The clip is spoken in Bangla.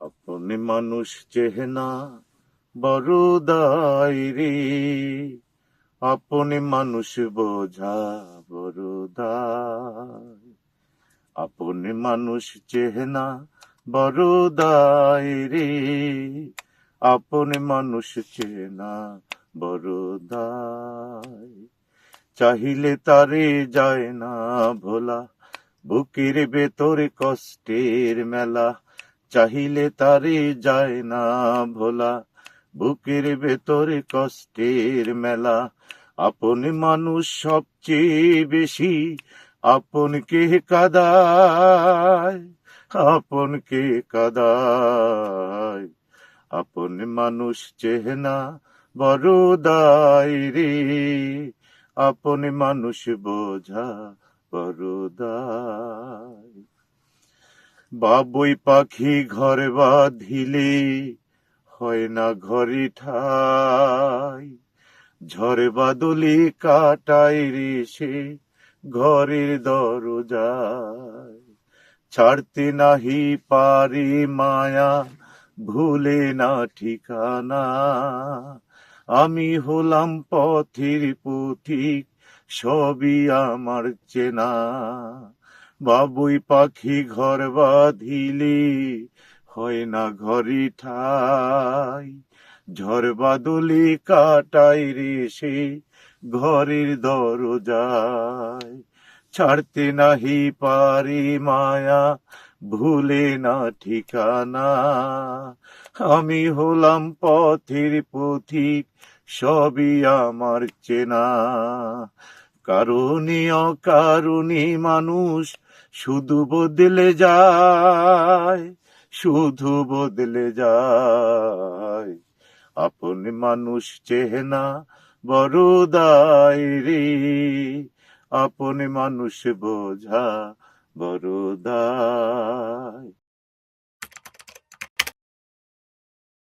আপনি মানুষ চেহেনা বড় দায় রে, আপনি মানুষ বোঝা বড় দায়। আপনি মানুষ চেহেনা বড় দায় রে, আপনি মানুষ চেনা বড় দায়। চাহিলে তারে যায় না ভোলা, বুকের ভেতরে কষ্টের মেলা। চাহিলে তারে যায় না ভোলা, বুকের ভেতরে কষ্টের মেলা। আপনি মানুষ সবচেয়ে বেশি আপনকে কাদায়, আপনকে কাদায়। আপনি মানুষ চেহেনা বড় দায় রে, আপনি মানুষ বোঝা বড় দায়। বাবুই পাখি ঘর বাঁধিলে হয় না ঘরে ঠাই, ঝড় বাদলি কাটাই রে সে ঘরের দরজায়। ছাড়তে নাহি পারি মায়া, ভুলে না ঠিকানা। আমি হলাম পথের পথিক, সবই আমার চেনা। বাবুই পাখি ঘর বাঁধিলে হয় না ঘরে ঠাই, ঝড় বাদলি কাটাই রে সে ঘরের দরজায়। ছাড়তে নাহি পারি মায়া, ভুলে না ঠিকানা। আমি হলাম পথের পথিক, সবই আমার চেনা। কারণে অকারণে মানুষ শুধু বদলে যায়, শুধু বদলে যায়। আপনি মানুষ চেহেনা বড় দায় রে, আপনি মানুষ বোঝা বড় দায়।